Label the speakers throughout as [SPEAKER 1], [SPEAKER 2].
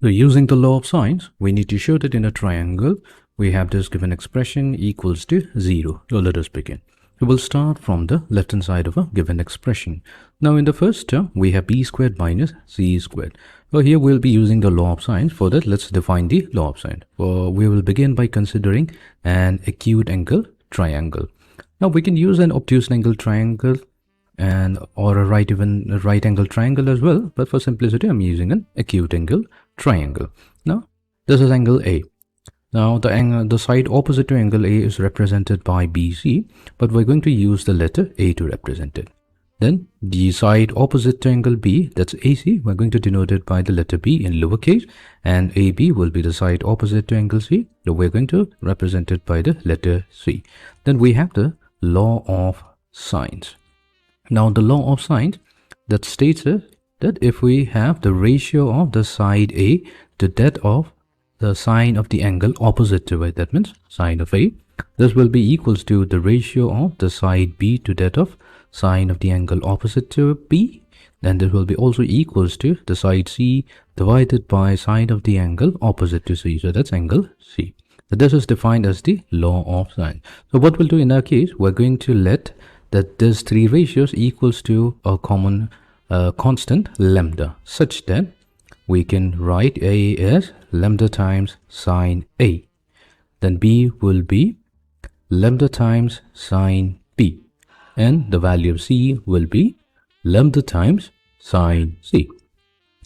[SPEAKER 1] So using the law of sines, we need to show that in a triangle, we have this given expression equals to 0. So let us begin. We will start from the left hand side of a given expression. Now in the first term, we have b squared minus c squared. So here we'll be using the law of sines. For that, let's define the law of sines. We will begin by considering an acute angle triangle. Now we can use an obtuse angle triangle or a right angle triangle as well, but for simplicity I'm using an acute angle triangle. Now this is angle A. Now the side opposite to angle A is represented by BC, but we're going to use the letter A to represent it. Then the side opposite to angle B, that's AC, we're going to denote it by the letter B in lowercase, and AB will be the side opposite to angle C, so we're going to represent it by the letter C. Then we have the law of sines. Now the law of sines that states that if we have the ratio of the side A to that of the sine of the angle opposite to it, that means sine of A, this will be equals to the ratio of the side B to that of sine of the angle opposite to B. Then this will be also equals to the side C divided by sine of the angle opposite to C. So that's angle C. So this is defined as the law of sine. So what we'll do in our case, we're going to let that these three ratios equals to a common constant lambda, such that we can write A as lambda times sine A. Then B will be lambda times sine B. And the value of C will be lambda times sine C.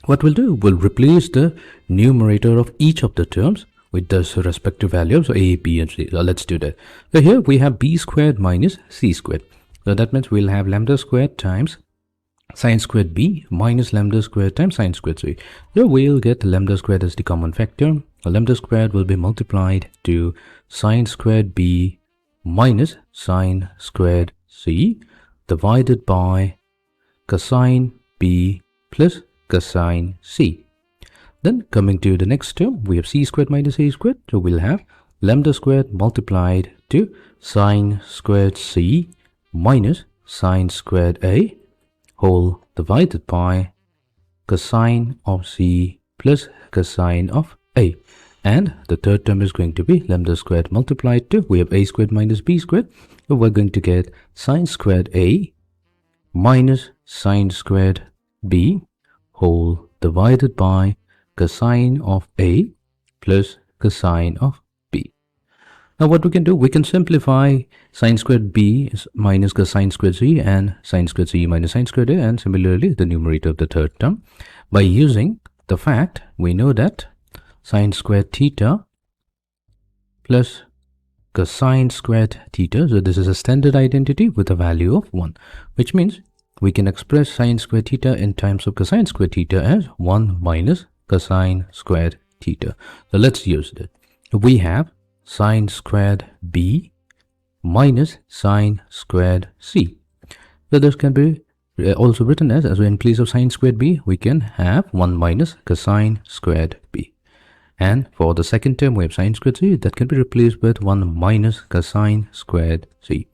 [SPEAKER 1] What we'll do, we'll replace the numerator of each of the terms with this respective values, so A, B, and C. So let's do that. So here we have B squared minus C squared. So that means we'll have lambda squared times sine squared B minus lambda squared times sine squared C. So we'll get lambda squared as the common factor. Lambda squared will be multiplied to sine squared B minus sine squared C divided by cosine B plus cosine C. Then coming to the next term, we have c squared minus a squared. So we'll have lambda squared multiplied to sine squared C minus sine squared A whole divided by cosine of C plus cosine of A. And the third term is going to be lambda squared multiplied to, we have a squared minus b squared. So we're going to get sine squared A minus sine squared B whole divided by cosine of A plus cosine of B. Now what we can do, we can simplify sine squared B minus cosine squared C and sine squared C minus sine squared A, and similarly the numerator of the third term by using the fact we know that sine squared theta plus cosine squared theta, so this is a standard identity with a value of 1, which means we can express sine squared theta in terms of cosine squared theta as 1 minus cosine squared theta. So let's use that. We have sine squared B minus sine squared C. So this can be also written as in place of sine squared B, we can have 1 minus cosine squared B. And for the second term, we have sine squared C, that can be replaced with 1 minus cosine squared C.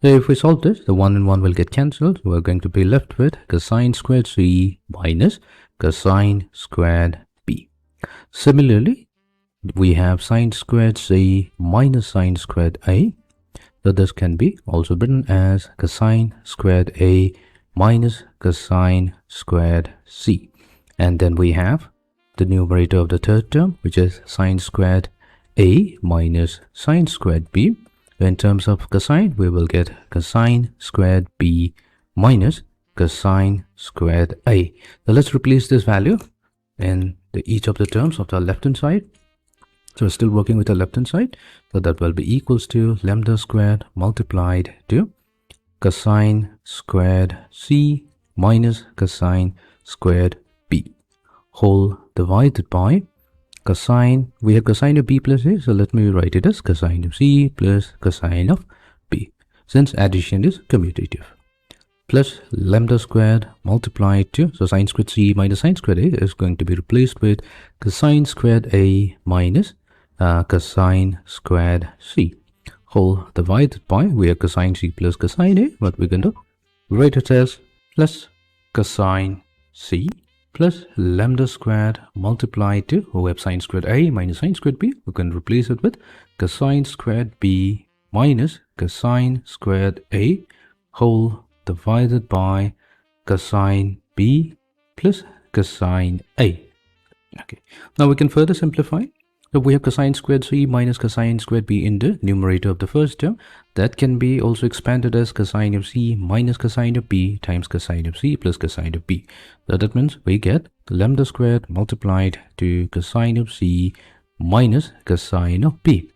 [SPEAKER 1] So if we solve this, the 1 and 1 will get cancelled. We're going to be left with cosine squared C minus cosine squared B. Similarly, we have sine squared C minus sine squared A. So this can be also written as cosine squared A minus cosine squared C. And then we have the numerator of the third term, which is sine squared A minus sine squared B. So in terms of cosine, we will get cosine squared B minus cosine squared A. So let's replace this value in each of the terms of the left hand side. So we're still working with the left hand side. So that will be equals to lambda squared multiplied to cosine squared C minus cosine squared B whole divided by cosine, we have cosine of B plus A, so let me write it as cosine of C plus cosine of B, since addition is commutative, plus lambda squared multiplied to, so sine squared C minus sine squared A is going to be replaced with cosine squared A minus cosine squared C whole divided by, we have cosine C plus cosine A. What we can do, write it as plus cosine C plus lambda squared multiplied to, we have sine squared a minus sine squared b. We can replace it with cosine squared b minus cosine squared a whole divided by cosine b plus cosine a. Okay, now we can further simplify. So we have cosine squared c minus cosine squared b in the numerator of the first term. That can be also expanded as cosine of c minus cosine of b times cosine of c plus cosine of b. So that means we get lambda squared multiplied to cosine of c minus cosine of b.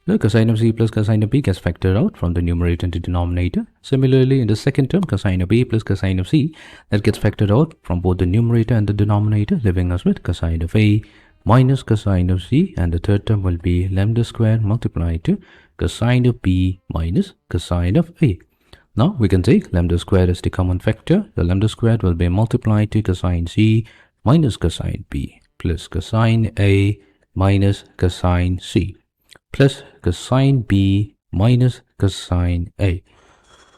[SPEAKER 1] The cosine of c plus cosine of b gets factored out from the numerator into denominator. Similarly, in the second term, cosine of a plus cosine of c, that gets factored out from both the numerator and the denominator, leaving us with cosine of a minus cosine of c, and the third term will be lambda squared multiplied to cosine of b minus cosine of a. Now we can take lambda squared as the common factor. The lambda squared will be multiplied to cosine c minus cosine b plus cosine a minus cosine c plus cosine b minus cosine a.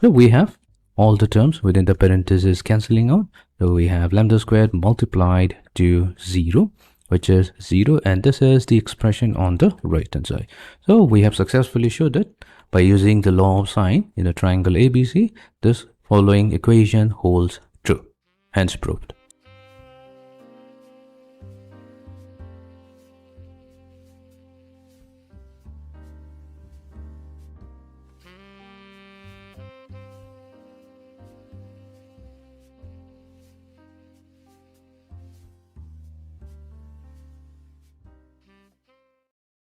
[SPEAKER 1] So we have all the terms within the parentheses cancelling out. So we have lambda squared multiplied to 0, which is 0, and this is the expression on the right hand side. So we have successfully showed that by using the law of sine in a triangle ABC, this following equation holds true. Hence proved.